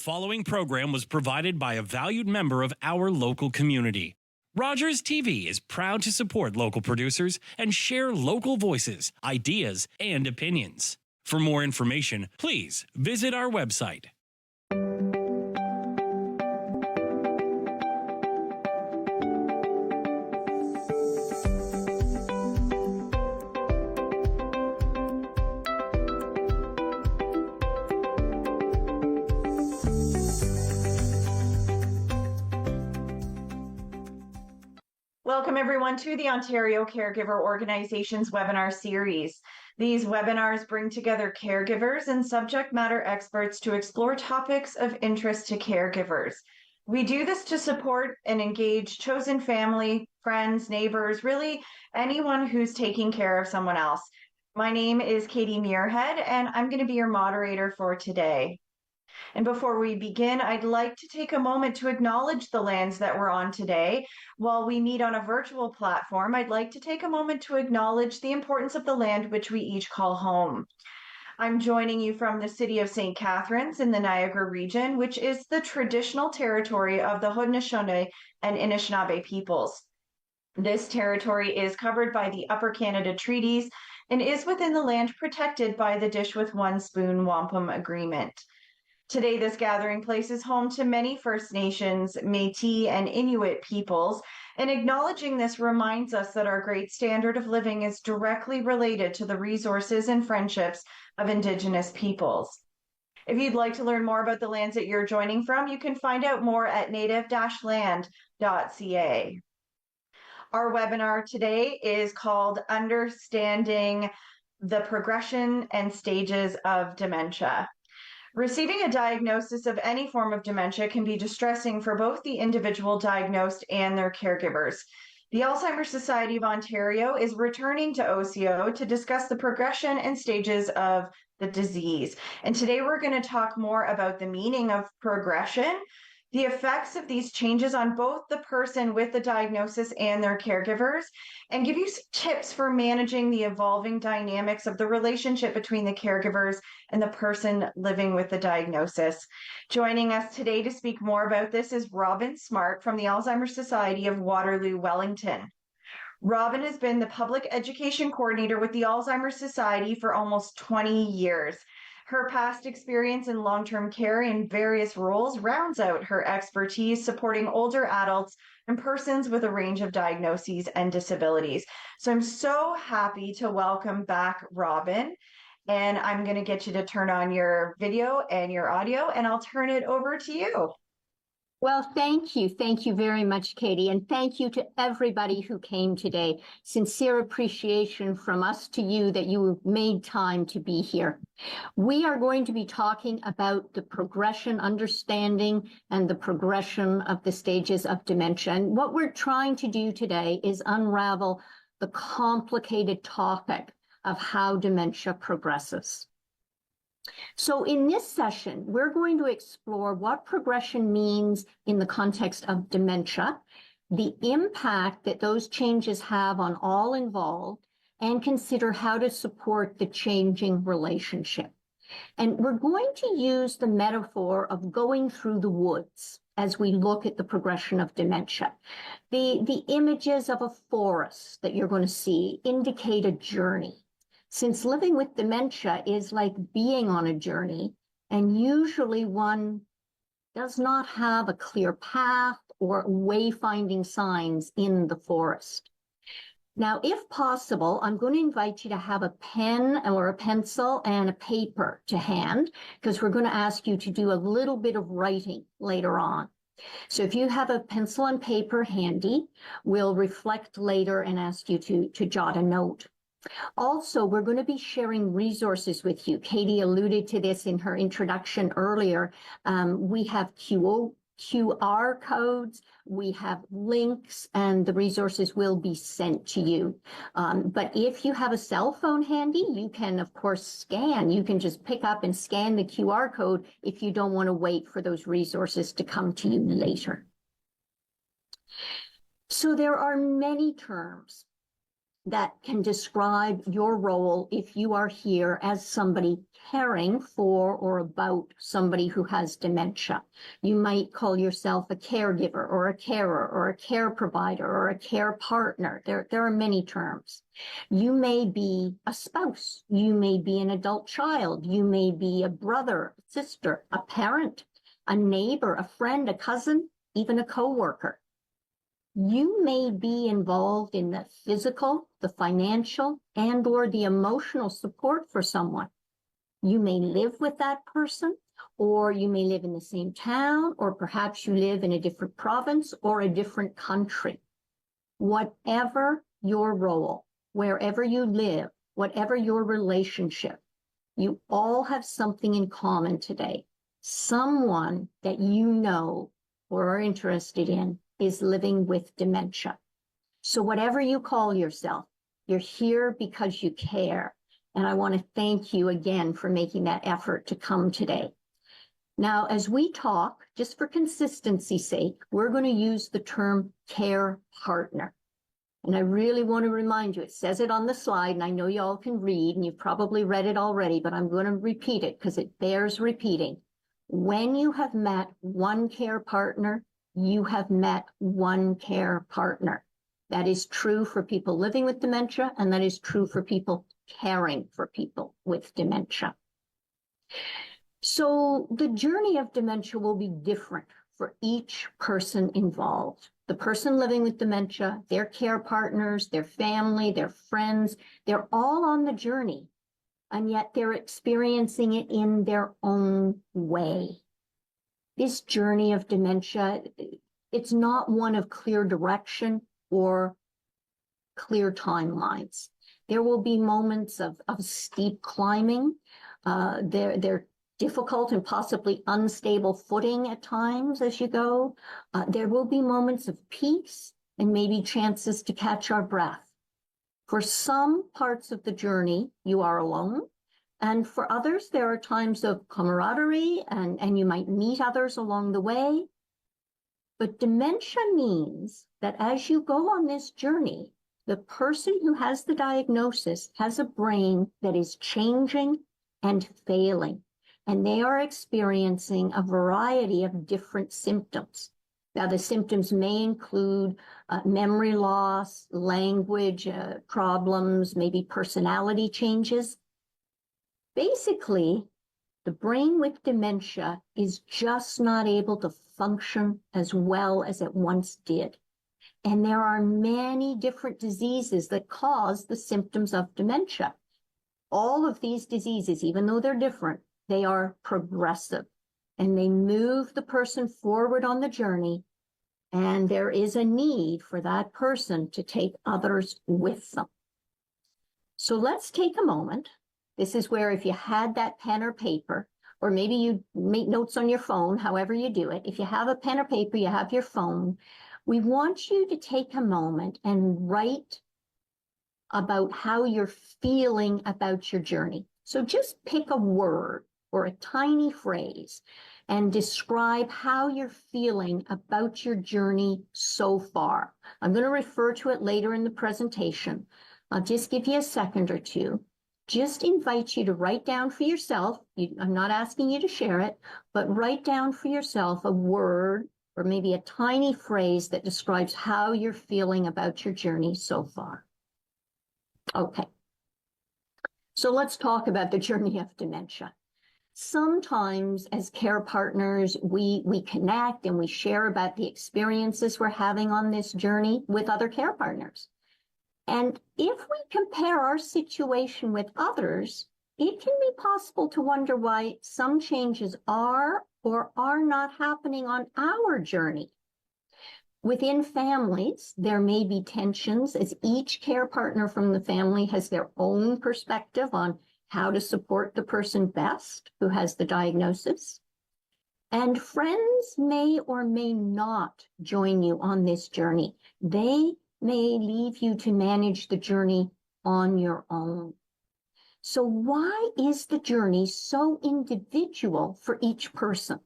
Following program was provided by a valued member of our local community. Rogers TV is proud to support local producers and share local voices, ideas, and opinions. For more information, please visit our website. Welcome everyone to the Ontario Caregiver Organization's webinar series. These webinars bring together caregivers and subject matter experts to explore topics of interest to caregivers. We do this to support and engage chosen family, friends, neighbors, really anyone who's taking care of someone else. My name is Katie Muirhead, and I'm going to be your moderator for today. And before we begin, I'd like to take a moment to acknowledge the lands that we're on today. While we meet on a virtual platform, I'd like to take a moment to acknowledge the importance of the land which we each call home. I'm joining you from the city of St. Catharines in the Niagara region, which is the traditional territory of the Haudenosaunee and Anishinaabe peoples. This territory is covered by the Upper Canada Treaties and is within the land protected by the Dish with One Spoon Wampum Agreement. Today, this gathering place is home to many First Nations, Métis, and Inuit peoples, and acknowledging this reminds us that our great standard of living is directly related to the resources and friendships of Indigenous peoples. If you'd like to learn more about the lands that you're joining from, you can find out more at native-land.ca. Our webinar today is called Understanding the Progression and Stages of Dementia. Receiving a diagnosis of any form of dementia can be distressing for both the individual diagnosed and their caregivers. The Alzheimer's Society of Ontario is returning to OCO to discuss the progression and stages of the disease. And today we're going to talk more about the meaning of progression, the effects of these changes on both the person with the diagnosis and their caregivers, and give you some tips for managing the evolving dynamics of the relationship between the caregivers and the person living with the diagnosis. Joining us today to speak more about this is Robin Smart from the Alzheimer's Society of Waterloo, Wellington. Robin has been the public education coordinator with the Alzheimer's Society for almost 20 years. Her past experience in long-term care in various roles rounds out her expertise supporting older adults and persons with a range of diagnoses and disabilities. So I'm so happy to welcome back Robin, and I'm going to get you to turn on your video and your audio, and I'll turn it over to you. Well, thank you. Thank you very much, Katie. And thank you to everybody who came today. Sincere appreciation from us to you that you made time to be here. We are going to be talking about the progression, understanding, and the progression of the stages of dementia. And what we're trying to do today is unravel the complicated topic of how dementia progresses. So in this session, we're going to explore what progression means in the context of dementia, the impact that those changes have on all involved, and consider how to support the changing relationship. And we're going to use the metaphor of going through the woods as we look at the progression of dementia. The images of a forest that you're going to see indicate a journey. Since living with dementia is like being on a journey, and usually one does not have a clear path or wayfinding signs in the forest. Now, if possible, I'm going to invite you to have a pen or a pencil and a paper to hand, because we're going to ask you to do a little bit of writing later on. So if you have a pencil and paper handy, we'll reflect later and ask you to jot a note. Also, we're going to be sharing resources with you. Katie alluded to this in her introduction earlier. We have QR codes, we have links, and the resources will be sent to you. But if you have a cell phone handy, you can, of course, scan. You can just pick up and scan the QR code if you don't want to wait for those resources to come to you later. So there are many terms that can describe your role if you are here as somebody caring for or about somebody who has dementia. You might call yourself a caregiver or a carer or a care provider or a care partner. There are many terms. You may be a spouse. You may be an adult child. You may be a brother, a sister, a parent, a neighbor, a friend, a cousin, even a coworker. You may be involved in the physical, the financial, and or the emotional support for someone. You may live with that person, or you may live in the same town, or perhaps you live in a different province or a different country. Whatever your role, wherever you live, whatever your relationship, you all have something in common today. Someone that you know or are interested in is living with dementia. So whatever you call yourself, you're here because you care. And I want to thank you again for making that effort to come today. Now, as we talk, just for consistency's sake, we're going to use the term care partner. And I really want to remind you, it says it on the slide, and I know you all can read, and you've probably read it already, but I'm going to repeat it because it bears repeating. When you have met one care partner, you have met one care partner. That is true for people living with dementia, and that is true for people caring for people with dementia. So the journey of dementia will be different for each person involved. The person living with dementia, their care partners, their family, their friends, they're all on the journey, and yet they're experiencing it in their own way. This journey of dementia, it's not one of clear direction or clear timelines. There will be moments of steep climbing. They're difficult and possibly unstable footing at times as you go. There will be moments of peace and maybe chances to catch our breath. For some parts of the journey, you are alone. And for others, there are times of camaraderie and you might meet others along the way. But dementia means that as you go on this journey, the person who has the diagnosis has a brain that is changing and failing, and they are experiencing a variety of different symptoms. Now, the symptoms may include memory loss, language problems, maybe personality changes. Basically, the brain with dementia is just not able to function as well as it once did. And there are many different diseases that cause the symptoms of dementia. All of these diseases, even though they're different, they are progressive and they move the person forward on the journey. And there is a need for that person to take others with them. So let's take a moment. This is where if you had that pen or paper, or maybe you make notes on your phone, however you do it. If you have a pen or paper, you have your phone, we want you to take a moment and write about how you're feeling about your journey. So just pick a word or a tiny phrase and describe how you're feeling about your journey so far. I'm going to refer to it later in the presentation. I'll just give you a second or two. Just invite you to write down for yourself. I'm not asking you to share it, but write down for yourself a word or maybe a tiny phrase that describes how you're feeling about your journey so far. Okay. So let's talk about the journey of dementia. Sometimes as care partners, we connect and we share about the experiences we're having on this journey with other care partners. And if we compare our situation with others, it can be possible to wonder why some changes are or are not happening on our journey. Within families, there may be tensions as each care partner from the family has their own perspective on how to support the person best who has the diagnosis. And friends may or may not join you on this journey. They may leave you to manage the journey on your own. So why is the journey so individual for each person?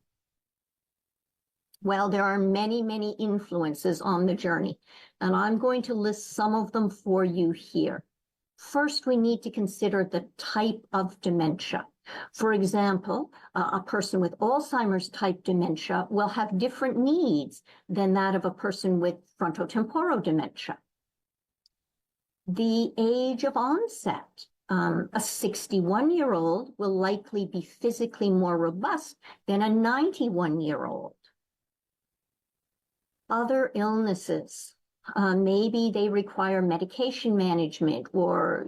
Well, there are many, many influences on the journey, and I'm going to list some of them for you here. First, we need to consider the type of dementia. For example, a person with Alzheimer's type dementia will have different needs than that of a person with frontotemporal dementia. The age of onset. A 61-year-old will likely be physically more robust than a 91-year-old. Other illnesses. Maybe they require medication management, or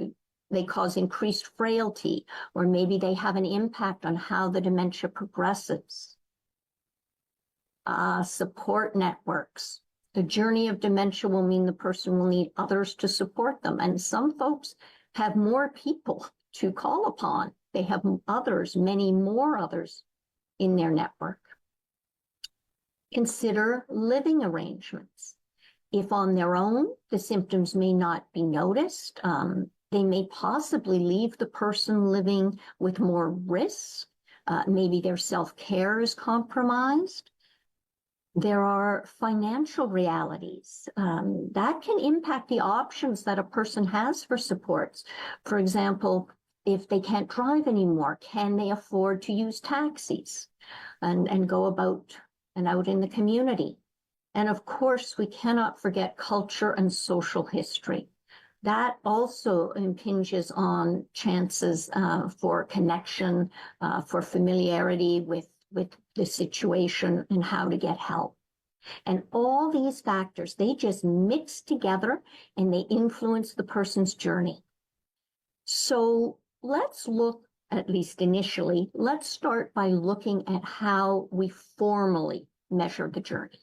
they cause increased frailty, or maybe they have an impact on how the dementia progresses. Support networks. The journey of dementia will mean the person will need others to support them. And some folks have more people to call upon. They have others, many more others in their network. Consider living arrangements. If on their own, the symptoms may not be noticed, they may possibly leave the person living with more risk. Maybe their self-care is compromised. There are financial realities that can impact the options that a person has for supports. For example, if they can't drive anymore, can they afford to use taxis and go about and out in the community? And of course, we cannot forget culture and social history. That also impinges on chances for connection, for familiarity with the situation and how to get help. And all these factors, they just mix together and they influence the person's journey. So let's look, at least initially, let's start by looking at how we formally measure the journey.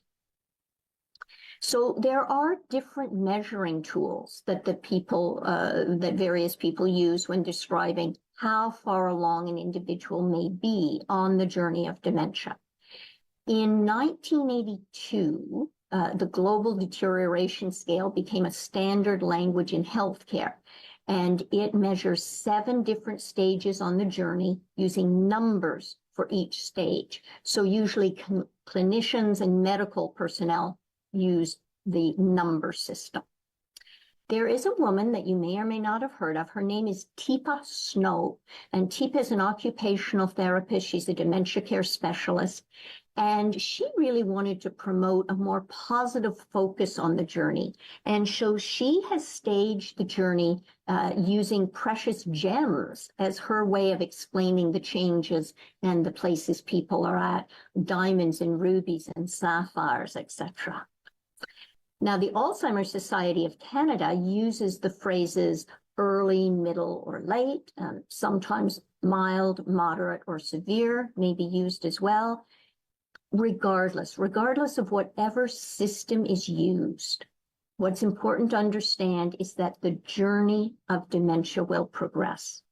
So there are different measuring tools that that various people use when describing how far along an individual may be on the journey of dementia. In 1982, the Global Deterioration Scale became a standard language in healthcare, and it measures 7 different stages on the journey using numbers for each stage. So usually clinicians and medical personnel use the number system. There is a woman that you may or may not have heard of. Her name is Teepa Snow, and Teepa is an occupational therapist. She's a dementia care specialist, and she really wanted to promote a more positive focus on the journey. And so she has staged the journey using precious gems as her way of explaining the changes and the places people are at, diamonds and rubies and sapphires, etc. Now, the Alzheimer's Society of Canada uses the phrases early, middle, or late. Sometimes mild, moderate, or severe may be used as well. Regardless of whatever system is used, what's important to understand is that the journey of dementia will progress.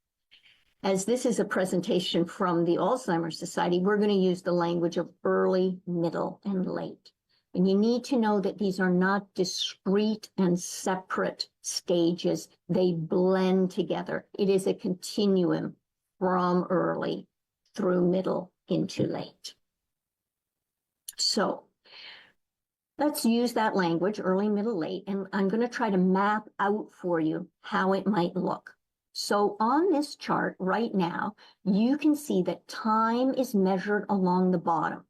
As this is a presentation from the Alzheimer's Society, we're going to use the language of early, middle, and late. And you need to know that these are not discrete and separate stages. They blend together. It is a continuum from early through middle into late. So let's use that language, early, middle, late, and I'm going to try to map out for you how it might look. So on this chart right now, you can see that time is measured along the bottom.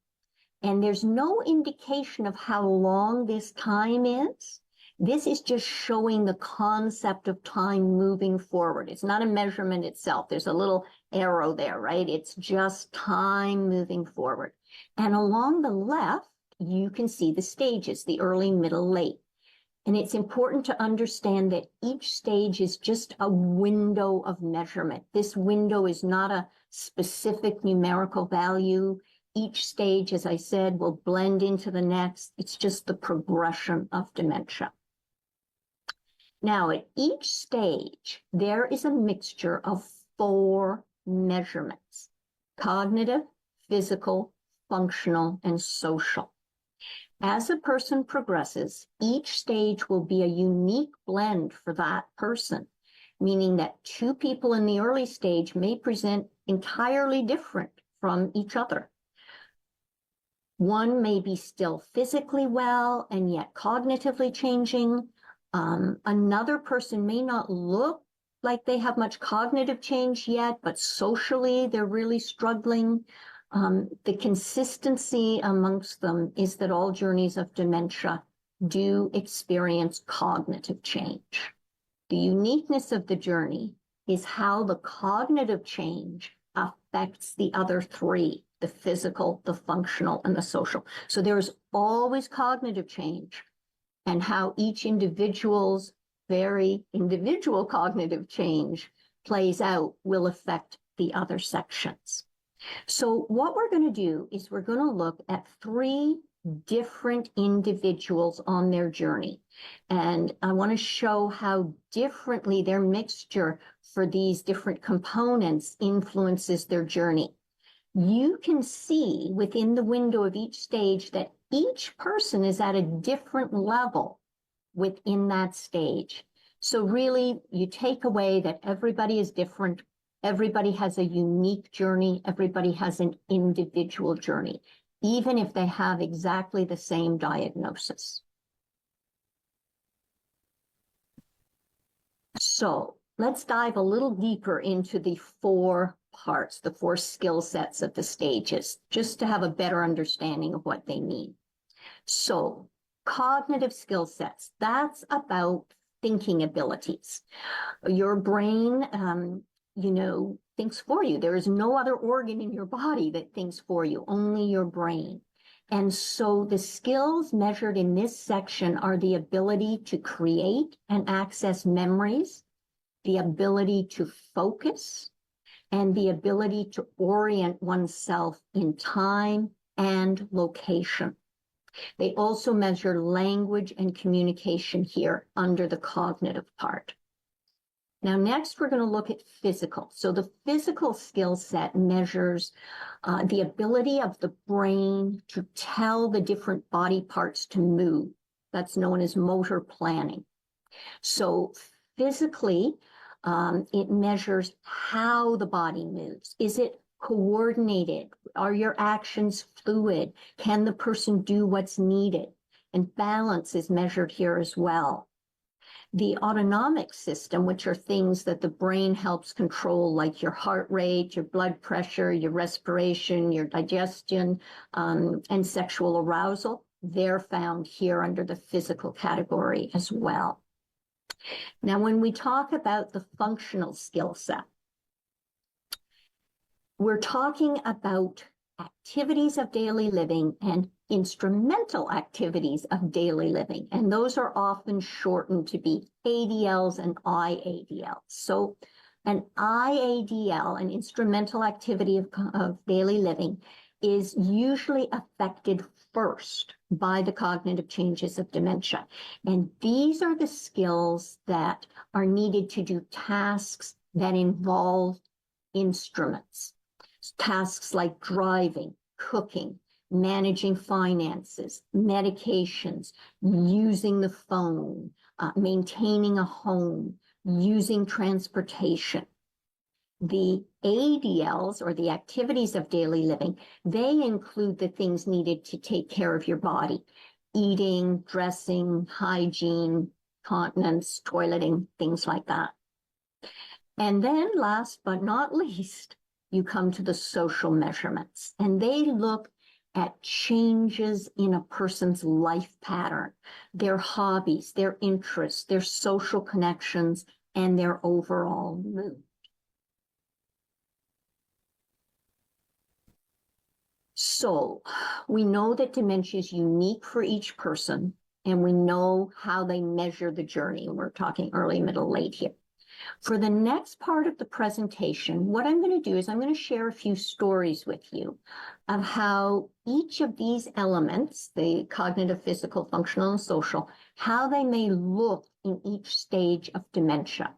And there's no indication of how long this time is. This is just showing the concept of time moving forward. It's not a measurement itself. There's a little arrow there, right? It's just time moving forward. And along the left, you can see the stages, the early, middle, late. And it's important to understand that each stage is just a window of measurement. This window is not a specific numerical value. Each stage, as I said, will blend into the next. It's just the progression of dementia. Now, at each stage, there is a mixture of 4 measurements: cognitive, physical, functional, and social. As a person progresses, each stage will be a unique blend for that person, meaning that 2 people in the early stage may present entirely different from each other. One may be still physically well and yet cognitively changing. Another person may not look like they have much cognitive change yet, but socially they're really struggling. The consistency amongst them is that all journeys of dementia do experience cognitive change. The uniqueness of the journey is how the cognitive change affects the other three, the physical, the functional, and the social. So there's always cognitive change, and how each individual's very individual cognitive change plays out will affect the other sections. So what we're going to do is we're going to look at three different individuals on their journey. And I want to show how differently their mixture for these different components influences their journey. You can see within the window of each stage that each person is at a different level within that stage. So really, you take away that everybody is different. Everybody has a unique journey. Everybody has an individual journey, even if they have exactly the same diagnosis. So let's dive a little deeper into the four parts, the four skill sets of the stages, just to have a better understanding of what they mean. So cognitive skill sets, that's about thinking abilities. Your brain, thinks for you. There is no other organ in your body that thinks for you, only your brain. And so the skills measured in this section are the ability to create and access memories, the ability to focus, and the ability to orient oneself in time and location. They also measure language and communication here under the cognitive part. Now, next, we're going to look at physical. So the physical skill set measures the ability of the brain to tell the different body parts to move. That's known as motor planning. So physically, it measures how the body moves. Is it coordinated? Are your actions fluid? Can the person do what's needed? And balance is measured here as well. The autonomic system, which are things that the brain helps control, like your heart rate, your blood pressure, your respiration, your digestion, and sexual arousal, they're found here under the physical category as well. Now, when we talk about the functional skill set, we're talking about activities of daily living and instrumental activities of daily living. And those are often shortened to be ADLs and IADLs. So an IADL, an instrumental activity of daily living, is usually affected first by the cognitive changes of dementia. And these are the skills that are needed to do tasks that involve instruments. Tasks like driving, cooking, managing finances, medications, using the phone, maintaining a home, using transportation. The ADLs, or the activities of daily living, they include the things needed to take care of your body: eating, dressing, hygiene, continence, toileting, things like that. And then last but not least, you come to the social measurements, and they look at changes in a person's life pattern, their hobbies, their interests, their social connections, and their overall mood. So we know that dementia is unique for each person, and we know how they measure the journey. We're talking early, middle, late here. For the next part of the presentation, what I'm going to do is I'm going to share a few stories with you of how each of these elements, the cognitive, physical, functional, and social, how they may look in each stage of dementia.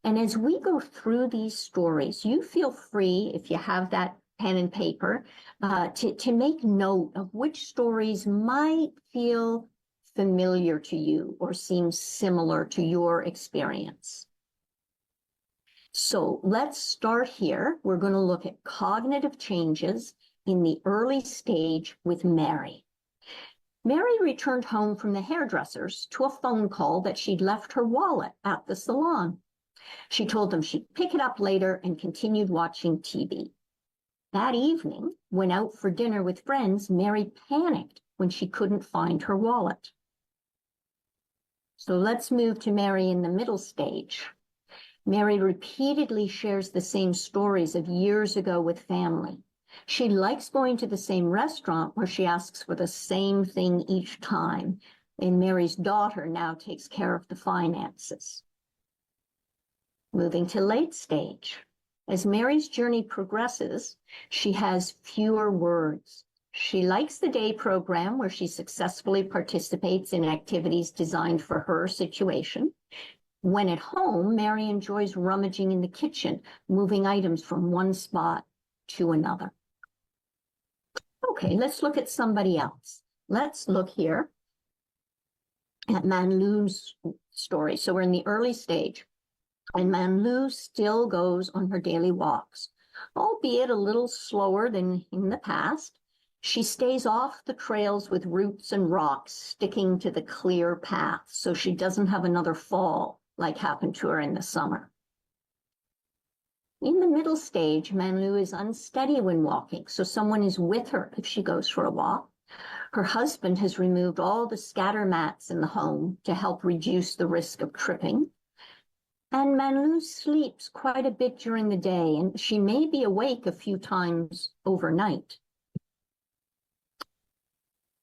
And as we go through these stories, you feel free, if you have that pen and paper, to make note of which stories might feel familiar to you or seem similar to your experience. So let's start here. We're going to look at cognitive changes in the early stage with Mary. Mary returned home from the hairdresser's to a phone call that she'd left her wallet at the salon. She told them she'd pick it up later and continued watching TV. That evening, when out for dinner with friends, Mary panicked when she couldn't find her wallet. So let's move to Mary in the middle stage. Mary repeatedly shares the same stories of years ago with family. She likes going to the same restaurant where she asks for the same thing each time, and Mary's daughter now takes care of the finances. Moving to late stage. As Mary's journey progresses, she has fewer words. She likes the day program where she successfully participates in activities designed for her situation. When at home, Mary enjoys rummaging in the kitchen, moving items from one spot to another. Okay, let's look at somebody else. Let's look here at Manlu's story. So we're in the early stage, and Manlu still goes on her daily walks, albeit a little slower than in the past. She stays off the trails with roots and rocks sticking to the clear path so she doesn't have another fall like happened to her in the summer. In the middle stage, Manlu is unsteady when walking, so someone is with her if she goes for a walk. Her husband has removed all the scatter mats in the home to help reduce the risk of tripping. And Manlu sleeps quite a bit during the day, and she may be awake a few times overnight.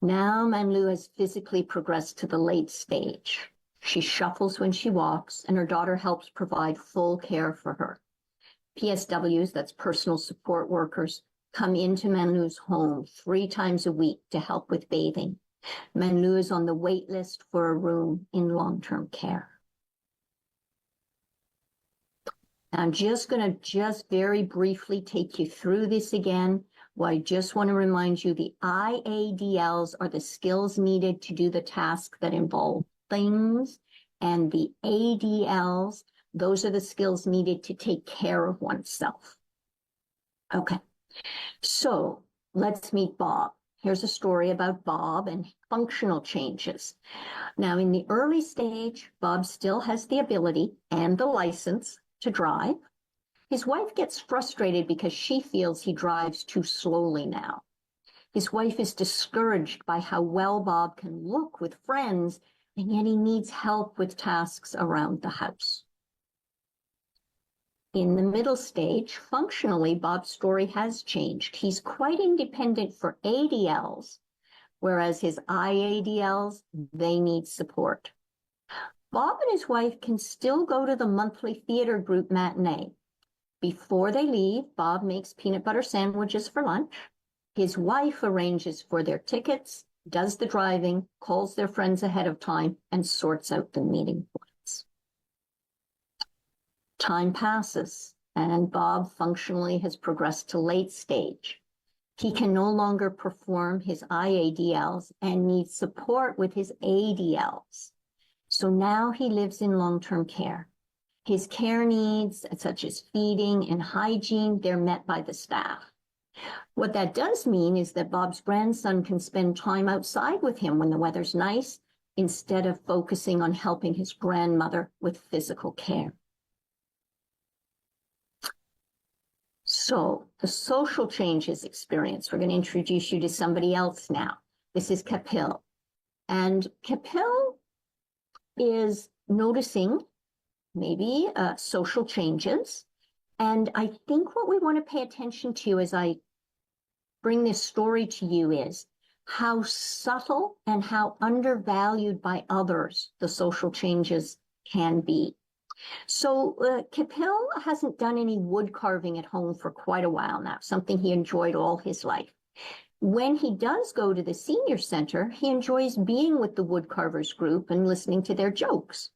Now Manlu has physically progressed to the late stage. She shuffles when she walks, and her daughter helps provide full care for her. PSWs, that's personal support workers, come into Manlu's home 3 times a week to help with bathing. Manlu is on the wait list for a room in long-term care. I'm just going to very briefly take you through this again. Well, I just want to remind you the IADLs are the skills needed to do the tasks that involve things, and the ADLs, those are the skills needed to take care of oneself. Okay, so let's meet Bob. Here's a story about Bob and functional changes. Now, in the early stage, Bob still has the ability and the license to drive. His wife gets frustrated because she feels he drives too slowly now. His wife is discouraged by how well Bob can look with friends, and yet he needs help with tasks around the house. In the middle stage, functionally, Bob's story has changed. He's quite independent for ADLs, whereas his IADLs, they need support. Bob and his wife can still go to the monthly theater group matinee. Before they leave, Bob makes peanut butter sandwiches for lunch. His wife arranges for their tickets, does the driving, calls their friends ahead of time, and sorts out the meeting points. Time passes, and Bob functionally has progressed to late stage. He can no longer perform his IADLs and needs support with his ADLs. So now he lives in long-term care. His care needs, such as feeding and hygiene, they're met by the staff. What that does mean is that Bob's grandson can spend time outside with him when the weather's nice, instead of focusing on helping his grandmother with physical care. So the social changes experience, we're going to introduce you to somebody else now. This is Kapil. And Kapil is noticing maybe social changes. And I think what we want to pay attention to as I bring this story to you is how subtle and how undervalued by others the social changes can be. So Kapil hasn't done any wood carving at home for quite a while now, something he enjoyed all his life. When he does go to the senior center, he enjoys being with the woodcarvers group and listening to their jokes.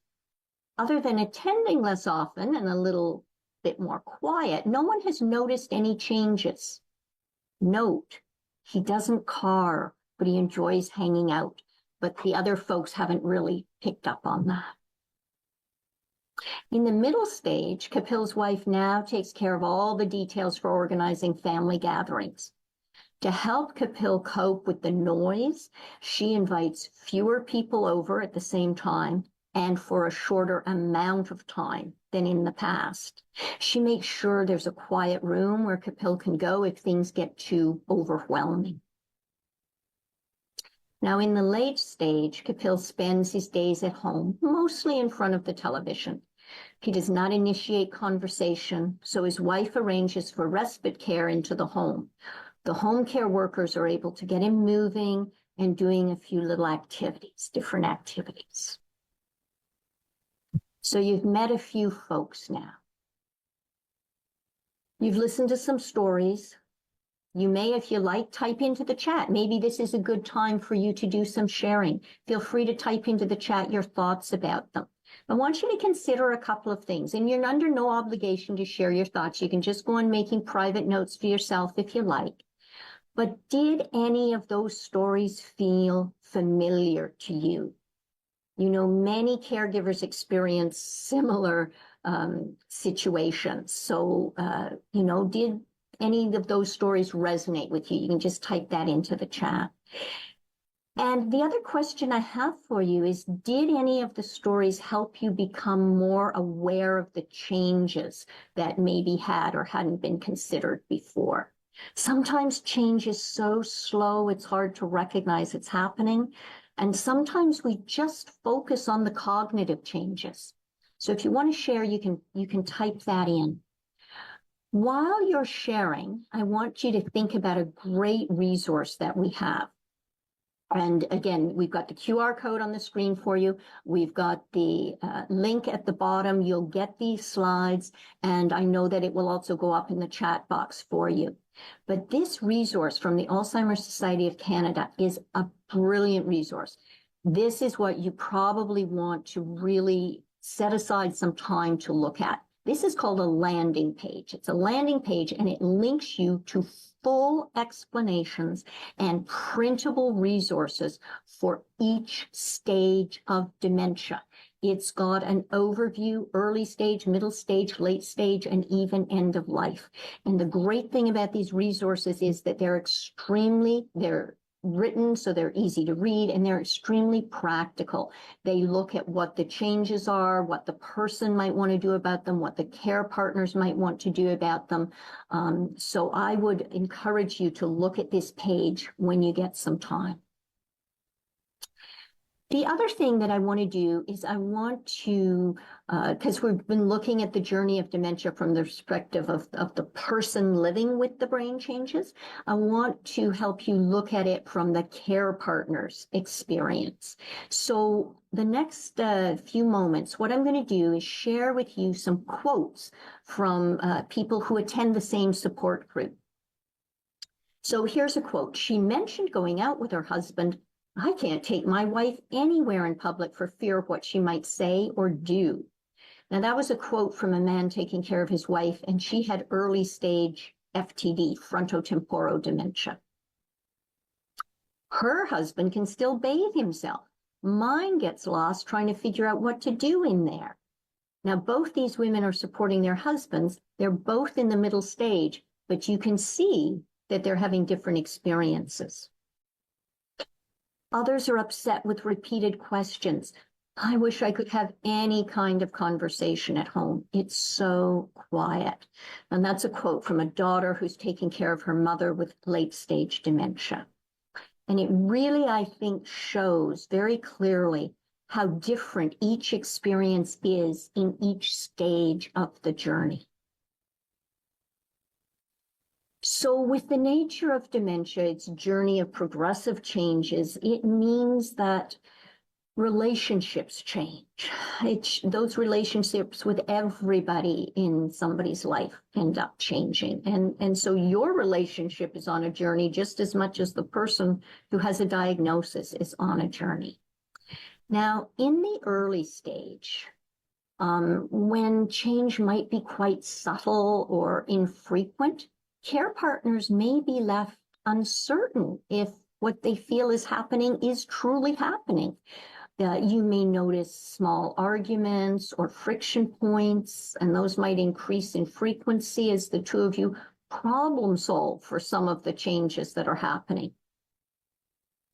Other than attending less often and a little bit more quiet, no one has noticed any changes. Note, he doesn't carve, but he enjoys hanging out. But the other folks haven't really picked up on that. In the middle stage, Kapil's wife now takes care of all the details for organizing family gatherings. To help Kapil cope with the noise, she invites fewer people over at the same time and for a shorter amount of time than in the past. She makes sure there's a quiet room where Kapil can go if things get too overwhelming. Now, in the late stage, Kapil spends his days at home, mostly in front of the television. He does not initiate conversation, so his wife arranges for respite care into the home. The home care workers are able to get him moving and doing a few little activities, different activities. So you've met a few folks now. You've listened to some stories. You may, if you like, type into the chat. Maybe this is a good time for you to do some sharing. Feel free to type into the chat your thoughts about them. I want you to consider a couple of things, and you're under no obligation to share your thoughts. You can just go on making private notes for yourself if you like. But did any of those stories feel familiar to you? You know, many caregivers experience similar situations. So, you know, did any of those stories resonate with you? You can just type that into the chat. And the other question I have for you is, did any of the stories help you become more aware of the changes that maybe had or hadn't been considered before? Sometimes change is so slow, it's hard to recognize it's happening. And sometimes we just focus on the cognitive changes. So if you want to share, you can type that in. While you're sharing, I want you to think about a great resource that we have. And again, we've got the QR code on the screen for you. We've got the link at the bottom. You'll get these slides, and I know that it will also go up in the chat box for you. But this resource from the Alzheimer's Society of Canada is a brilliant resource. This is what you probably want to really set aside some time to look at. This is called a landing page. It's a landing page, and it links you to full explanations and printable resources for each stage of dementia. It's got an overview, early stage, middle stage, late stage, and even end of life. And the great thing about these resources is that they're written so they're easy to read, and they're extremely practical. They look at what the changes are, what the person might want to do about them, what the care partners might want to do about them. So I would encourage you to look at this page when you get some time. The other thing that I want to do is I want to, because we've been looking at the journey of dementia from the perspective of the person living with the brain changes, I want to help you look at it from the care partner's experience. So the next few moments, what I'm going to do is share with you some quotes from people who attend the same support group. So here's a quote. She mentioned going out with her husband. I can't take my wife anywhere in public for fear of what she might say or do. Now, that was a quote from a man taking care of his wife, and she had early stage FTD, frontotemporal dementia. Her husband can still bathe himself. Mine gets lost trying to figure out what to do in there. Now, both these women are supporting their husbands. They're both in the middle stage, but you can see that they're having different experiences. Others are upset with repeated questions. I wish I could have any kind of conversation at home. It's so quiet. And that's a quote from a daughter who's taking care of her mother with late-stage dementia. And it really, I think, shows very clearly how different each experience is in each stage of the journey. So with the nature of dementia, its journey of progressive changes, it means that relationships change. Those relationships with everybody in somebody's life end up changing. And so your relationship is on a journey just as much as the person who has a diagnosis is on a journey. Now, in the early stage, when change might be quite subtle or infrequent, care partners may be left uncertain if what they feel is happening is truly happening. You may notice small arguments or friction points, and those might increase in frequency as the two of you problem solve for some of the changes that are happening.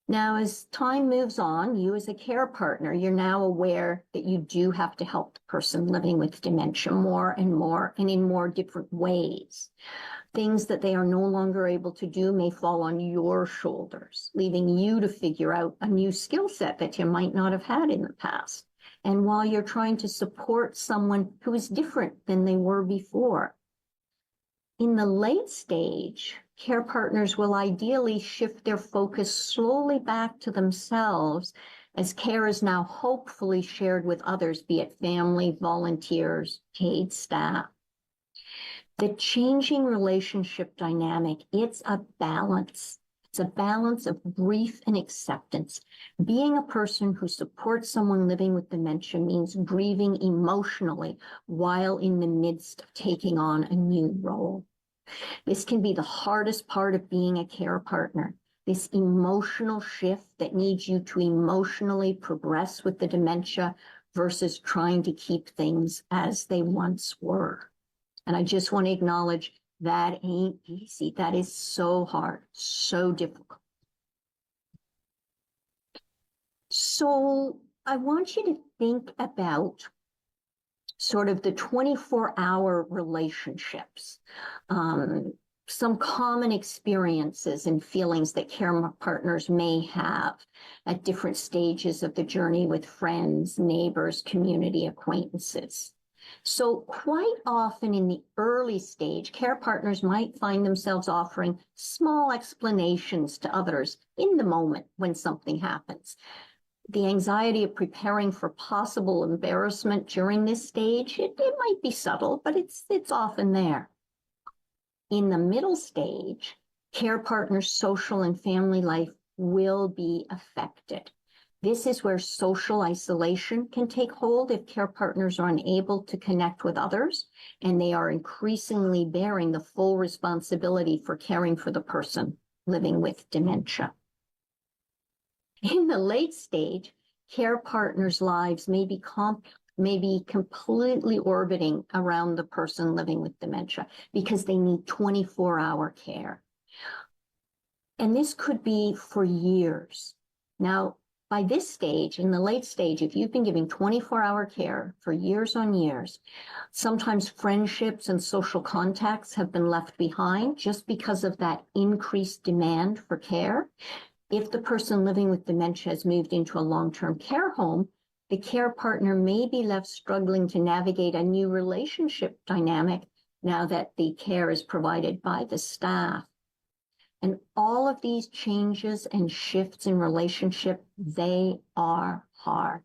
Now, as time moves on, you as a care partner, you're now aware that you do have to help the person living with dementia more and in more different ways. Things that they are no longer able to do may fall on your shoulders, leaving you to figure out a new skill set that you might not have had in the past. And while you're trying to support someone who is different than they were before. In the late stage, care partners will ideally shift their focus slowly back to themselves as care is now hopefully shared with others, be it family, volunteers, paid staff. The changing relationship dynamic, it's a balance. It's a balance of grief and acceptance. Being a person who supports someone living with dementia means grieving emotionally while in the midst of taking on a new role. This can be the hardest part of being a care partner, this emotional shift that needs you to emotionally progress with the dementia versus trying to keep things as they once were. And I just want to acknowledge that ain't easy. That is so hard, so difficult. So I want you to think about sort of the 24-hour relationships, some common experiences and feelings that care partners may have at different stages of the journey with friends, neighbors, community acquaintances. So quite often in the early stage, care partners might find themselves offering small explanations to others in the moment when something happens. The anxiety of preparing for possible embarrassment during this stage, it might be subtle, but it's often there. In the middle stage, care partners' social and family life will be affected. This is where social isolation can take hold if care partners are unable to connect with others, and they are increasingly bearing the full responsibility for caring for the person living with dementia. In the late stage, care partners' lives may be completely orbiting around the person living with dementia because they need 24-hour care. And this could be for years. Now, by this stage, in the late stage, if you've been giving 24-hour care for years on years, sometimes friendships and social contacts have been left behind just because of that increased demand for care. If the person living with dementia has moved into a long-term care home, the care partner may be left struggling to navigate a new relationship dynamic now that the care is provided by the staff. And all of these changes and shifts in relationship, they are hard.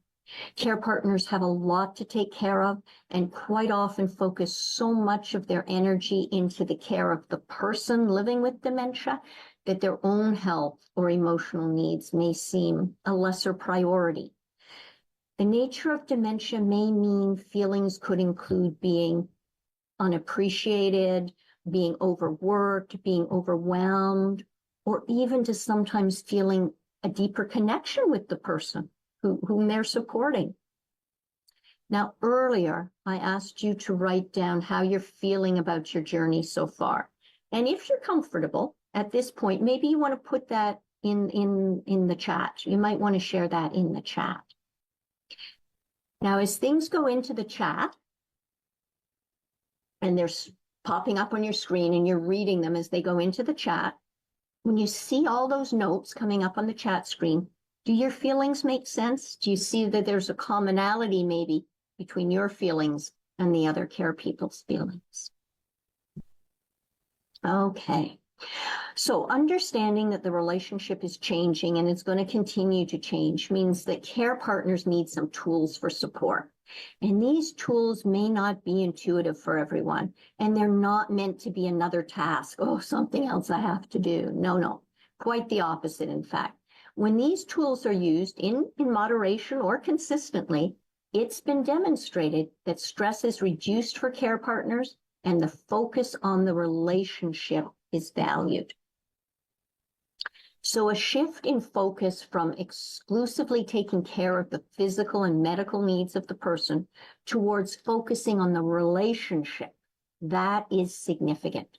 Care partners have a lot to take care of and quite often focus so much of their energy into the care of the person living with dementia that their own health or emotional needs may seem a lesser priority. The nature of dementia may mean feelings could include being unappreciated, being overworked, being overwhelmed, or even to sometimes feeling a deeper connection with the person whom they're supporting. Now, earlier, I asked you to write down how you're feeling about your journey so far. And if you're comfortable at this point, maybe you want to put that in the chat. You might want to share that in the chat. Now, as things go into the chat, and they're popping up on your screen and you're reading them as they go into the chat, when you see all those notes coming up on the chat screen, do your feelings make sense? Do you see that there's a commonality maybe between your feelings and the other care people's feelings? Okay. So understanding that the relationship is changing and it's going to continue to change means that care partners need some tools for support. And these tools may not be intuitive for everyone, and they're not meant to be another task. Oh, something else I have to do. No, quite the opposite, in fact. When these tools are used in moderation or consistently, it's been demonstrated that stress is reduced for care partners and the focus on the relationship is valued. So a shift in focus from exclusively taking care of the physical and medical needs of the person towards focusing on the relationship, that is significant.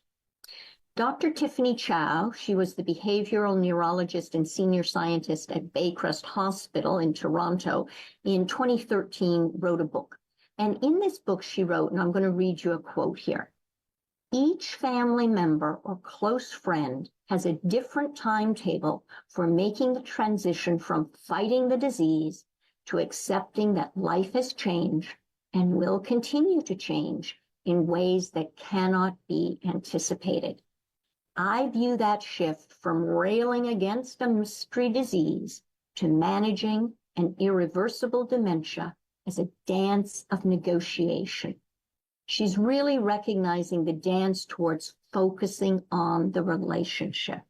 Dr. Tiffany Chow, she was the behavioral neurologist and senior scientist at Baycrest Hospital in Toronto, in 2013 wrote a book. And in this book she wrote, and I'm going to read you a quote here, "Each family member or close friend has a different timetable for making the transition from fighting the disease to accepting that life has changed and will continue to change in ways that cannot be anticipated. I view that shift from railing against a mystery disease to managing an irreversible dementia as a dance of negotiation." She's really recognizing the dance towards focusing on the relationship.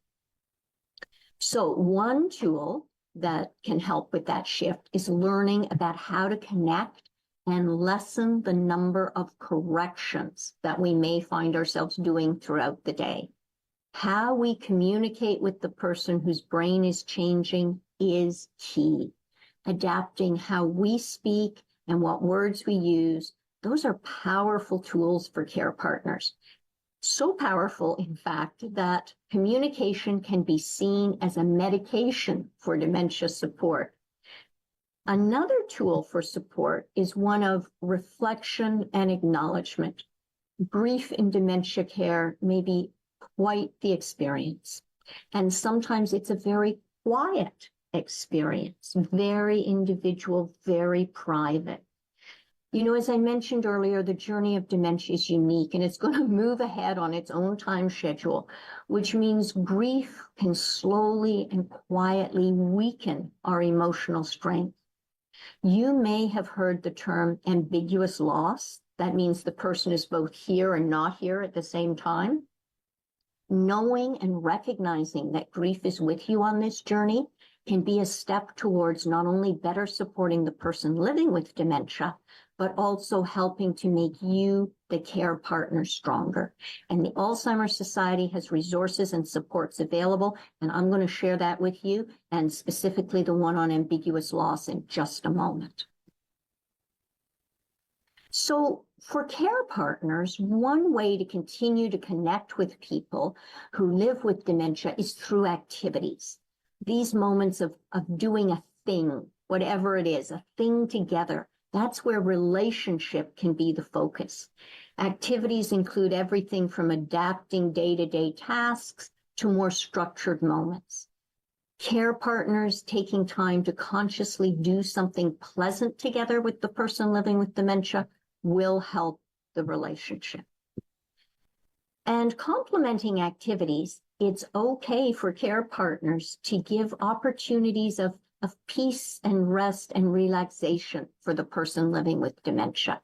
So one tool that can help with that shift is learning about how to connect and lessen the number of corrections that we may find ourselves doing throughout the day. How we communicate with the person whose brain is changing is key. Adapting how we speak and what words we use, those are powerful tools for care partners. So powerful, in fact, that communication can be seen as a medication for dementia support. Another tool for support is one of reflection and acknowledgement. Grief in dementia care may be quite the experience, and sometimes it's a very quiet experience, very individual, very private. You know, as I mentioned earlier, the journey of dementia is unique and it's going to move ahead on its own time schedule, which means grief can slowly and quietly weaken our emotional strength. You may have heard the term ambiguous loss. That means the person is both here and not here at the same time. Knowing and recognizing that grief is with you on this journey can be a step towards not only better supporting the person living with dementia, but also helping to make you, the care partner, stronger. And the Alzheimer's Society has resources and supports available, and I'm going to share that with you, and specifically the one on ambiguous loss in just a moment. So for care partners, one way to continue to connect with people who live with dementia is through activities. These moments of doing a thing, whatever it is, a thing together, that's where relationship can be the focus. Activities include everything from adapting day-to-day tasks to more structured moments. Care partners taking time to consciously do something pleasant together with the person living with dementia will help the relationship. And complementing activities, it's okay for care partners to give opportunities of peace and rest and relaxation for the person living with dementia.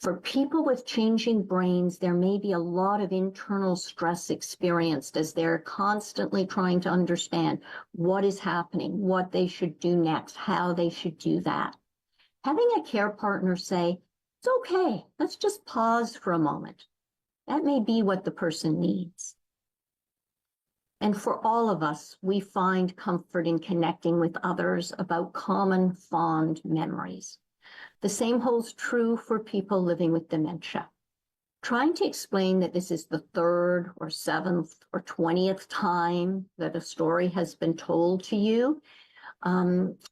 For people with changing brains, there may be a lot of internal stress experienced as they're constantly trying to understand what is happening, what they should do next, how they should do that. Having a care partner say, "It's okay, let's just pause for a moment," that may be what the person needs. And for all of us, we find comfort in connecting with others about common fond memories. The same holds true for people living with dementia. Trying to explain that this is the 3rd or 7th or 20th time that a story has been told to you,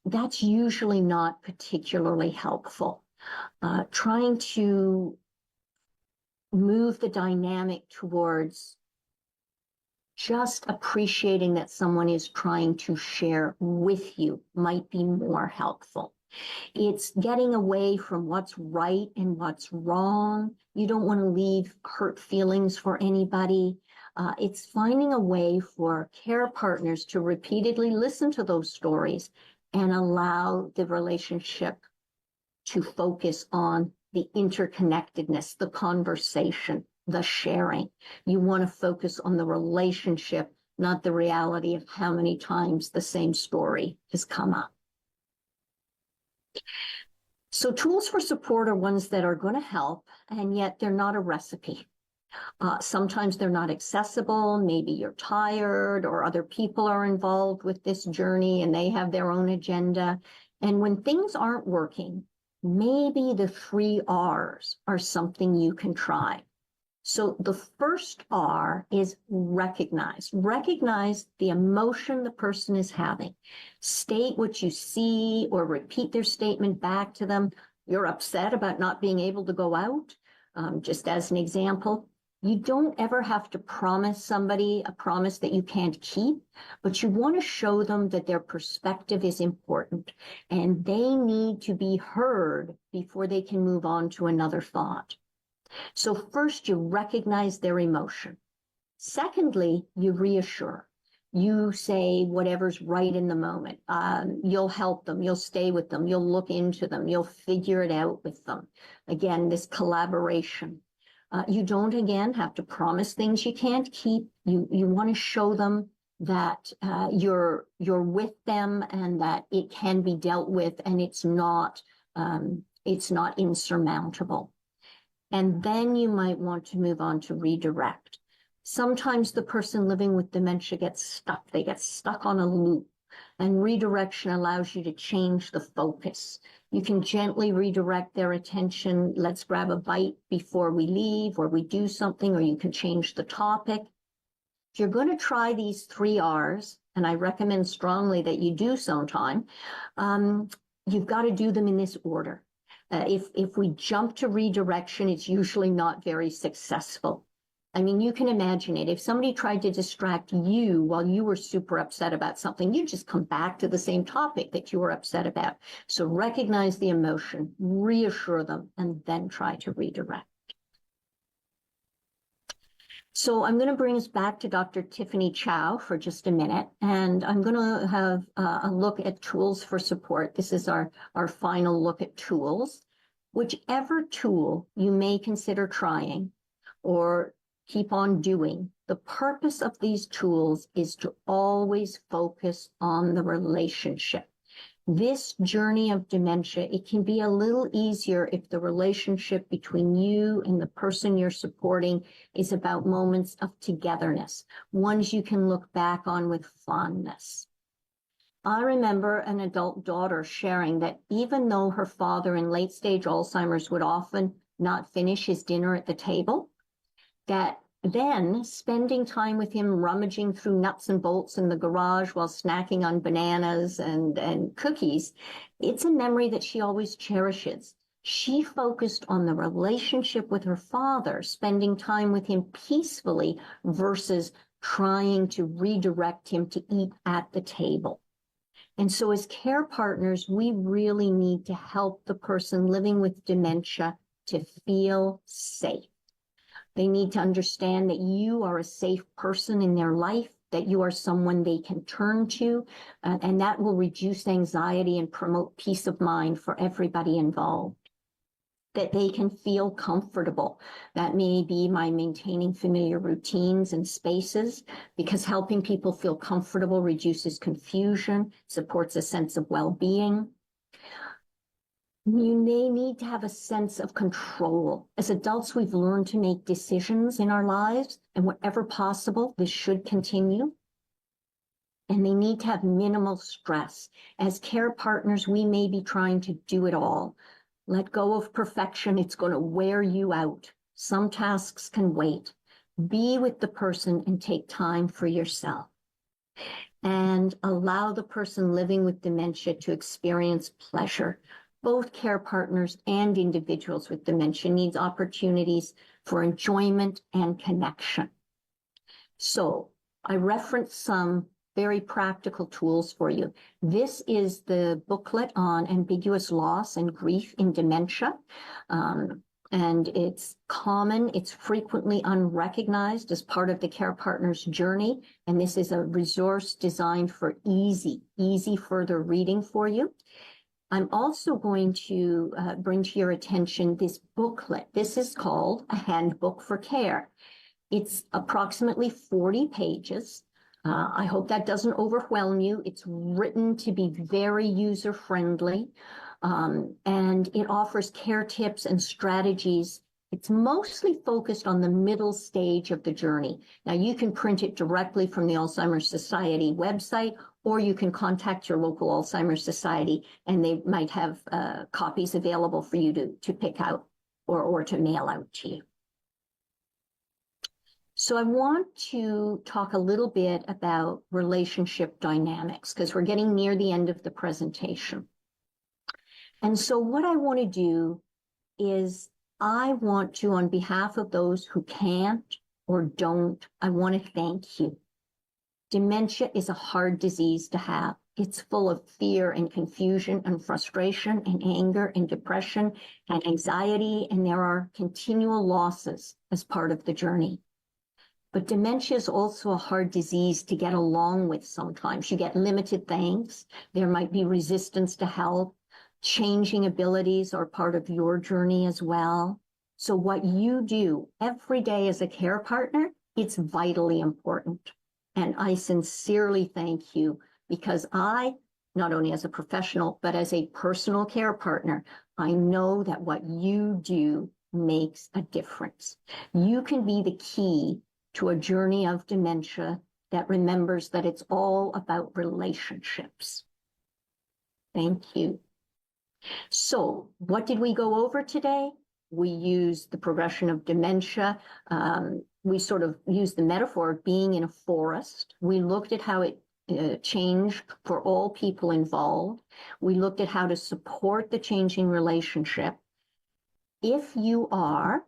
that's usually not particularly helpful. Trying to move the dynamic towards just appreciating that someone is trying to share with you might be more helpful. It's getting away from what's right and what's wrong. You don't want to leave hurt feelings for anybody. It's finding a way for care partners to repeatedly listen to those stories and allow the relationship to focus on the interconnectedness, the conversation, the sharing. You want to focus on the relationship, not the reality of how many times the same story has come up. So tools for support are ones that are going to help, and yet they're not a recipe. Sometimes they're not accessible. Maybe you're tired or other people are involved with this journey and they have their own agenda. And when things aren't working, maybe the 3 R's are something you can try. So the first R is recognize. Recognize the emotion the person is having. State what you see or repeat their statement back to them. You're upset about not being able to go out. Just as an example, you don't ever have to promise somebody a promise that you can't keep, but you want to show them that their perspective is important and they need to be heard before they can move on to another thought. So first, you recognize their emotion. Secondly, you reassure. You say whatever's right in the moment. You'll help them. You'll stay with them. You'll look into them. You'll figure it out with them. Again, this collaboration. You don't, again, have to promise things you can't keep. You want to show them that you're with them and that it can be dealt with and it's not insurmountable. And then you might want to move on to redirect. Sometimes the person living with dementia gets stuck. They get stuck on a loop. And redirection allows you to change the focus. You can gently redirect their attention. Let's grab a bite before we leave, or we do something, or you can change the topic. If you're going to try these 3 R's, and I recommend strongly that you do sometime, you've got to do them in this order. If we jump to redirection, it's usually not very successful. I mean, you can imagine it. If somebody tried to distract you while you were super upset about something, you'd just come back to the same topic that you were upset about. So recognize the emotion, reassure them, and then try to redirect. So I'm going to bring us back to Dr. Tiffany Chow for just a minute, and I'm going to have a look at tools for support. This is our final look at tools. Whichever tool you may consider trying or keep on doing, the purpose of these tools is to always focus on the relationship. This journey of dementia, it can be a little easier if the relationship between you and the person you're supporting is about moments of togetherness, ones you can look back on with fondness. I remember an adult daughter sharing that even though her father in late-stage Alzheimer's would often not finish his dinner at the table, that then spending time with him rummaging through nuts and bolts in the garage while snacking on bananas and cookies, it's a memory that she always cherishes. She focused on the relationship with her father, spending time with him peacefully versus trying to redirect him to eat at the table. And so as care partners, we really need to help the person living with dementia to feel safe. They need to understand that you are a safe person in their life, that you are someone they can turn to, and that will reduce anxiety and promote peace of mind for everybody involved. That they can feel comfortable. That may be by maintaining familiar routines and spaces, because helping people feel comfortable reduces confusion, supports a sense of well-being. You may need to have a sense of control. As adults, we've learned to make decisions in our lives, and wherever possible, this should continue. And they need to have minimal stress. As care partners, we may be trying to do it all. Let go of perfection. It's going to wear you out. Some tasks can wait. Be with the person and take time for yourself. And allow the person living with dementia to experience pleasure. Both care partners and individuals with dementia need opportunities for enjoyment and connection. So I referenced some very practical tools for you. This is the booklet on ambiguous loss and grief in dementia. And it's common, it's frequently unrecognized as part of the care partner's journey. And this is a resource designed for easy further reading for you. I'm also going to bring to your attention this booklet. This is called A Handbook for Care. It's approximately 40 pages. I hope that doesn't overwhelm you. It's written to be very user-friendly, and it offers care tips and strategies. It's mostly focused on the middle stage of the journey. Now, you can print it directly from the Alzheimer's Society website, or you can contact your local Alzheimer's Society, and they might have copies available for you to pick out or to mail out to you. So I want to talk a little bit about relationship dynamics because we're getting near the end of the presentation. And so what I want to do is I want to, on behalf of those who can't or don't, I want to thank you. Dementia is a hard disease to have. It's full of fear and confusion and frustration and anger and depression and anxiety, and there are continual losses as part of the journey. But dementia is also a hard disease to get along with sometimes. You get limited thanks. There might be resistance to help. Changing abilities are part of your journey as well. So what you do every day as a care partner, it's vitally important. And I sincerely thank you because I, not only as a professional, but as a personal care partner, I know that what you do makes a difference. You can be the key to a journey of dementia that remembers that it's all about relationships. Thank you. So what did we go over today? We used the progression of dementia. We sort of used the metaphor of being in a forest. We looked at how it changed for all people involved. We looked at how to support the changing relationship. If you are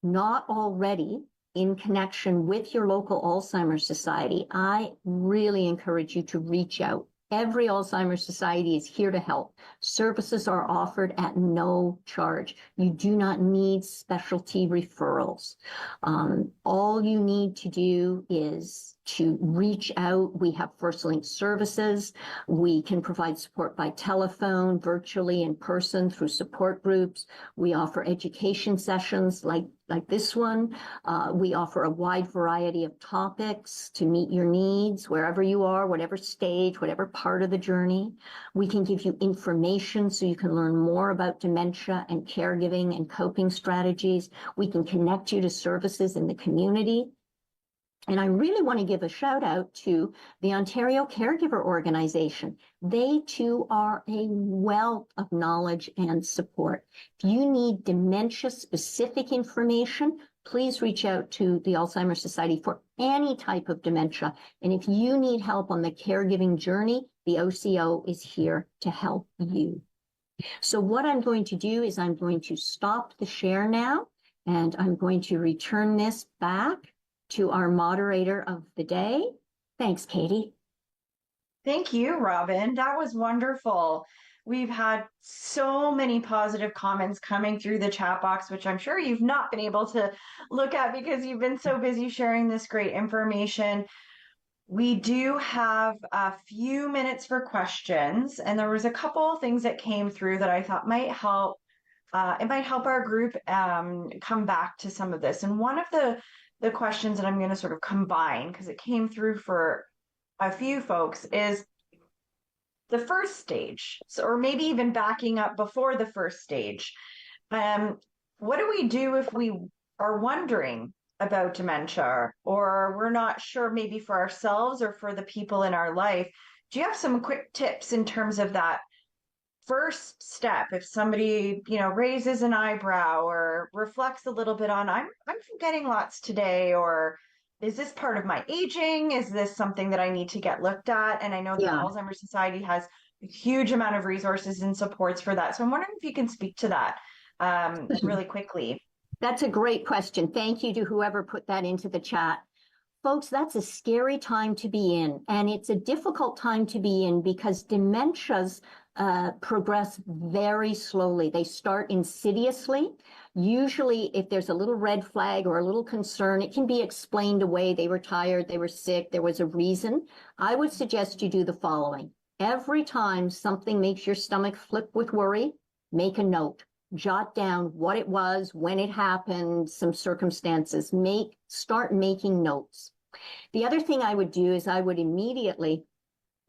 not already in connection with your local Alzheimer's Society, I really encourage you to reach out. Every Alzheimer's Society is here to help. Services are offered at no charge. You do not need specialty referrals. All you need to do is to reach out. We have First Link services. We can provide support by telephone, virtually, in person, through support groups. We offer education sessions like this one. We offer a wide variety of topics to meet your needs wherever you are, whatever stage, whatever part of the journey. We can give you information so you can learn more about dementia and caregiving and coping strategies. We can connect you to services in the community. And I really want to give a shout out to the Ontario Caregiver Organization. They too are a wealth of knowledge and support. If you need dementia specific information, please reach out to the Alzheimer's Society for any type of dementia. And if you need help on the caregiving journey, the OCO is here to help you. So what I'm going to do is I'm going to stop the share now, and I'm going to return this back to our moderator of the day. Thanks, Katie. Thank you, Robin. That was wonderful. We've had so many positive comments coming through the chat box, which I'm sure you've not been able to look at because you've been so busy sharing this great information. We do have a few minutes for questions, and there was a couple of things that came through that I thought might help. It might help our group come back to some of this. And one of the questions that I'm going to sort of combine, because it came through for a few folks, is the first stage, so, or maybe even backing up before the first stage. What do we do if we are wondering about dementia, or we're not sure, maybe for ourselves or for the people in our life? Do you have some quick tips in terms of that first step? If somebody, raises an eyebrow or reflects a little bit on, I'm forgetting lots today, or is this part of my aging? Is this something that I need to get looked at? And I know the Alzheimer's Society has a huge amount of resources and supports for that. So I'm wondering if you can speak to that really quickly. That's a great question. Thank you to whoever put that into the chat. Folks, that's a scary time to be in, and it's a difficult time to be in because dementias progress very slowly. They start insidiously. Usually, if there's a little red flag or a little concern, it can be explained away. They were tired, they were sick, there was a reason. I would suggest you do the following. Every time something makes your stomach flip with worry, make a note. Jot down what it was, when it happened, some circumstances. Start making notes. The other thing I would do is I would immediately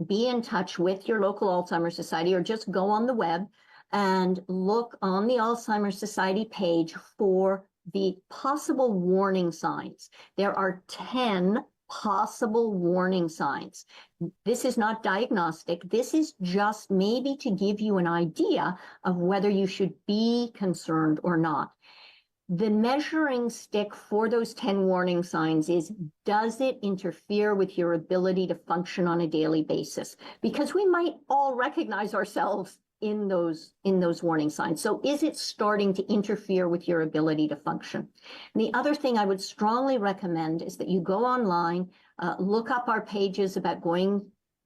be in touch with your local Alzheimer's Society, or just go on the web and look on the Alzheimer's Society page for the possible warning signs. There are 10 possible warning signs. This is not diagnostic. This is just maybe to give you an idea of whether you should be concerned or not. The measuring stick for those 10 warning signs is, does it interfere with your ability to function on a daily basis? Because we might all recognize ourselves in those warning signs. So is it starting to interfere with your ability to function? And the other thing I would strongly recommend is that you go online, look up our pages about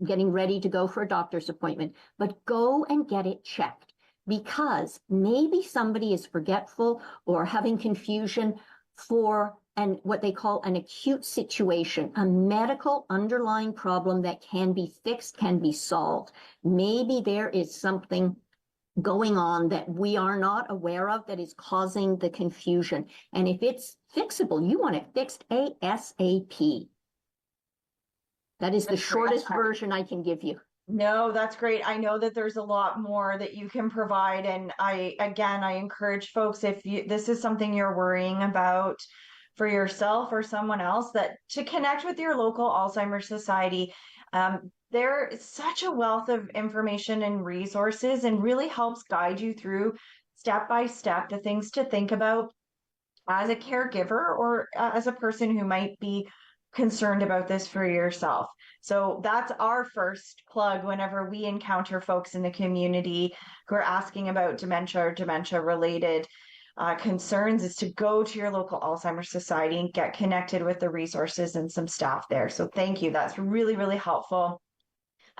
getting ready to go for a doctor's appointment, but go and get it checked. Because maybe somebody is forgetful or having confusion for what they call an acute situation, a medical underlying problem that can be fixed, can be solved. Maybe there is something going on that we are not aware of that is causing the confusion. And if it's fixable, you want it fixed ASAP. That is the shortest version I can give you. No, that's great. I know that there's a lot more that you can provide. And I encourage folks, if this is something you're worrying about for yourself or someone else, that to connect with your local Alzheimer's Society. There is such a wealth of information and resources and really helps guide you through step by step the things to think about as a caregiver or as a person who might be concerned about this for yourself. So that's our first plug whenever we encounter folks in the community who are asking about dementia or dementia related concerns, is to go to your local Alzheimer's Society and get connected with the resources and some staff there. So thank you. That's really, really helpful.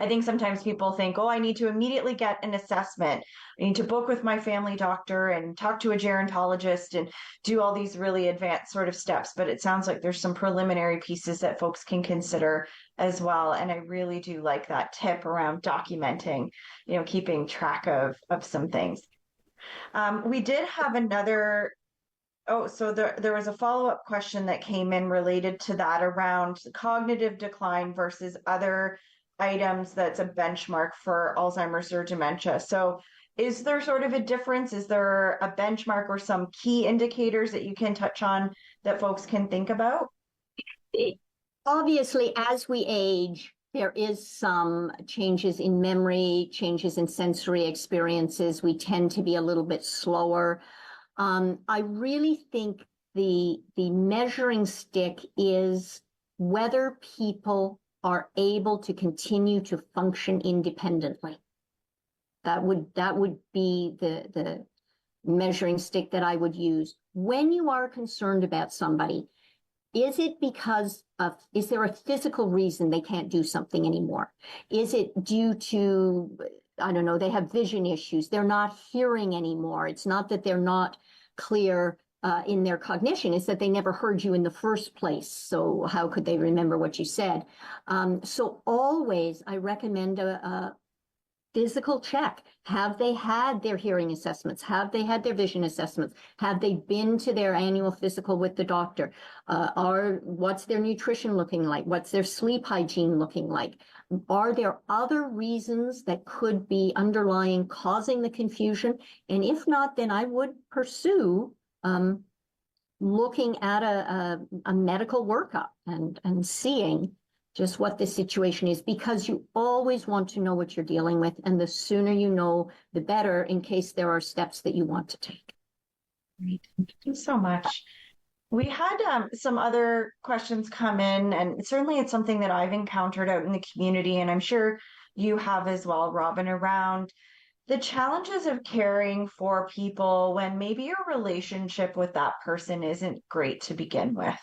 I think sometimes people think, oh, I need to immediately get an assessment. I need to book with my family doctor and talk to a gerontologist and do all these really advanced sort of steps. But it sounds like there's some preliminary pieces that folks can consider as well. And I really do like that tip around documenting, keeping track of some things. We did have another. Oh, so there was a follow-up question that came in related to that around cognitive decline versus other items that's a benchmark for Alzheimer's or dementia. So is there sort of a difference? Is there a benchmark or some key indicators that you can touch on that folks can think about? Obviously, as we age, there is some changes in memory, changes in sensory experiences. We tend to be a little bit slower. I really think the measuring stick is whether people are able to continue to function independently. That would be the measuring stick that I would use. When you are concerned about somebody, is there a physical reason they can't do something anymore? Is it due to, I don't know, they have vision issues, they're not hearing anymore? It's not that they're not clear in their cognition, is that they never heard you in the first place. So how could they remember what you said? So always I recommend a physical check. Have they had their hearing assessments? Have they had their vision assessments? Have they been to their annual physical with the doctor? What's their nutrition looking like? What's their sleep hygiene looking like? Are there other reasons that could be underlying causing the confusion? And if not, then I would pursue looking at a medical workup and seeing just what the situation is, because you always want to know what you're dealing with, and the sooner you know, the better, in case there are steps that you want to take. Great. Thank you so much. We had some other questions come in, and certainly it's something that I've encountered out in the community, and I'm sure you have as well, Robin, around the challenges of caring for people when maybe your relationship with that person isn't great to begin with.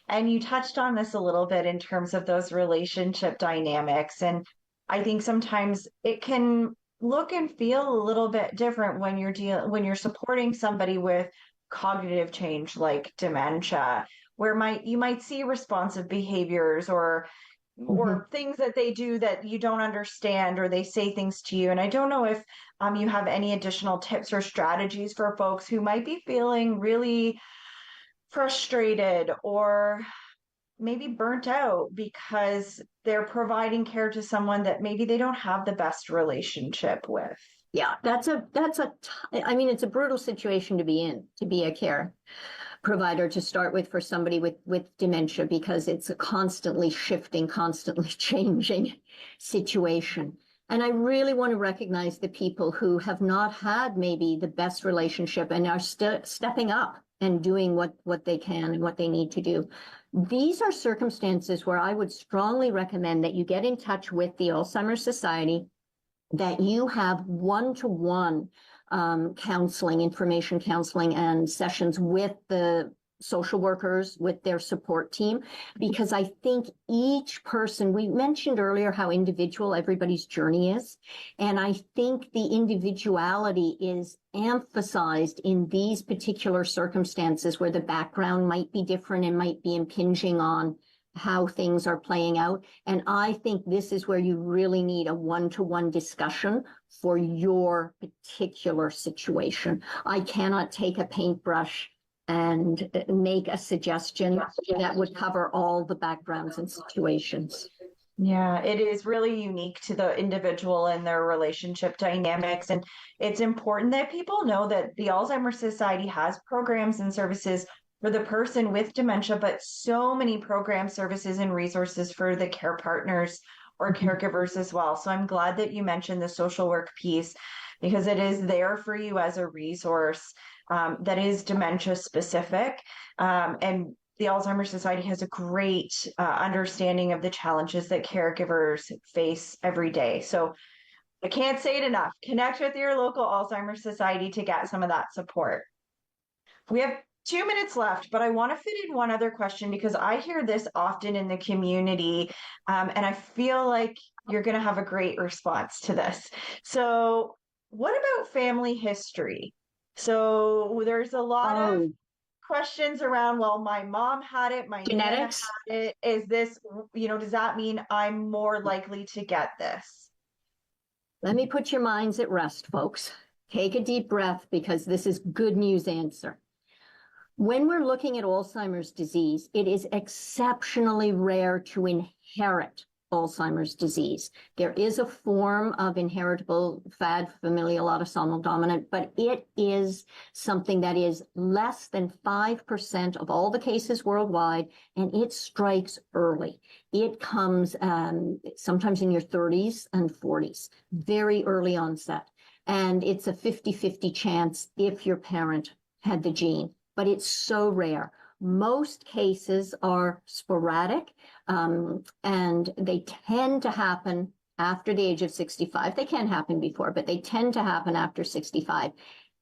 And you touched on this a little bit in terms of those relationship dynamics. And I think sometimes it can look and feel a little bit different when you're supporting somebody with cognitive change like dementia, where you might see responsive behaviors or things that they do that you don't understand, or they say things to you. And I don't know if you have any additional tips or strategies for folks who might be feeling really frustrated or maybe burnt out because they're providing care to someone that maybe they don't have the best relationship with. Yeah, I mean, it's a brutal situation to be in, to be a care provider to start with for somebody with dementia, because it's a constantly shifting, constantly changing situation. And I really want to recognize the people who have not had maybe the best relationship and are stepping up and doing what they can and what they need to do. These are circumstances where I would strongly recommend that you get in touch with the Alzheimer's Society, that you have one-to-one counseling, information counseling and sessions with the social workers, with their support team, because I think each person, we mentioned earlier how individual everybody's journey is, and I think the individuality is emphasized in these particular circumstances where the background might be different and might be impinging on how things are playing out. And I think this is where you really need a one-to-one discussion for your particular situation. I cannot take a paintbrush and make a suggestion that would cover all the backgrounds and situations. Yeah, it is really unique to the individual and their relationship dynamics. And it's important that people know that the Alzheimer's Society has programs and services for the person with dementia, but so many programs, services, and resources for the care partners or caregivers as well. So I'm glad that you mentioned the social work piece, because it is there for you as a resource that is dementia specific. And the Alzheimer's Society has a great understanding of the challenges that caregivers face every day. So I can't say it enough. Connect with your local Alzheimer's Society to get some of that support. We have 2 minutes left, but I want to fit in one other question because I hear this often in the community, and I feel like you're going to have a great response to this. So, what about family history? So, there's a lot of questions around, well, my mom had it, my genetics Nana had it. Is this, does that mean I'm more likely to get this? Let me put your minds at rest, folks. Take a deep breath, because this is good news answer. When we're looking at Alzheimer's disease, it is exceptionally rare to inherit Alzheimer's disease. There is a form of inheritable FAD, familial autosomal dominant, but it is something that is less than 5% of all the cases worldwide, and it strikes early. It comes sometimes in your 30s and 40s, very early onset. And it's a 50-50 chance if your parent had the gene, but it's so rare. Most cases are sporadic, and they tend to happen after the age of 65. They can happen before, but they tend to happen after 65.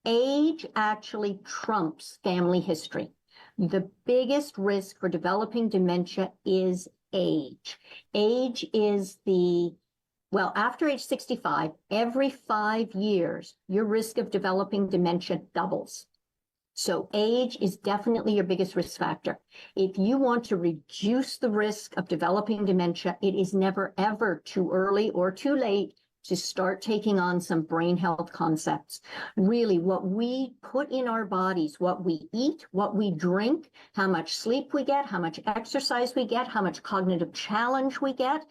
Age actually trumps family history. The biggest risk for developing dementia is age. Age is after age 65, every 5 years, your risk of developing dementia doubles. So age is definitely your biggest risk factor. If you want to reduce the risk of developing dementia, it is never, ever too early or too late to start taking on some brain health concepts. Really, what we put in our bodies, what we eat, what we drink, how much sleep we get, how much exercise we get, how much cognitive challenge we get,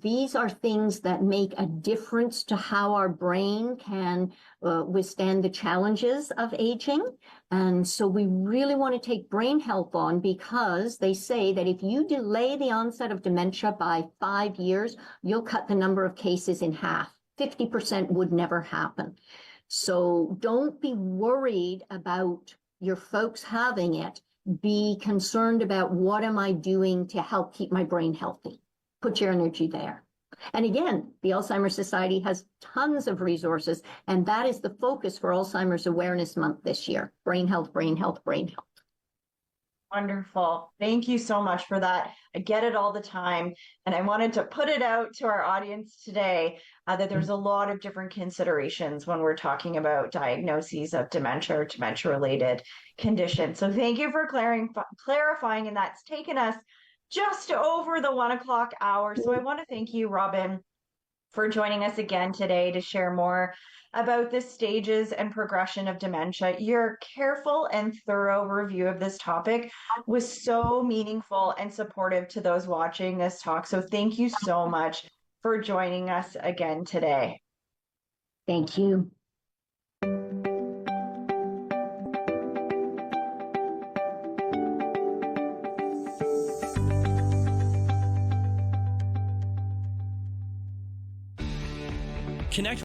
these are things that make a difference to how our brain can withstand the challenges of aging. And so we really want to take brain health on, because they say that if you delay the onset of dementia by 5 years, you'll cut the number of cases in half. 50% would never happen. So don't be worried about your folks having it. Be concerned about, what am I doing to help keep my brain healthy? Put your energy there. And again, the Alzheimer's Society has tons of resources, and that is the focus for Alzheimer's Awareness Month this year. Brain health, brain health, brain health. Wonderful. Thank you so much for that. I get it all the time. And I wanted to put it out to our audience today that there's a lot of different considerations when we're talking about diagnoses of dementia or dementia-related conditions. So thank you for clarifying, and that's taken us just over the 1 o'clock hour. So I want to thank you, Robin, for joining us again today to share more about the stages and progression of dementia. Your careful and thorough review of this topic was so meaningful and supportive to those watching this talk. So thank you so much for joining us again today. Thank you. Connect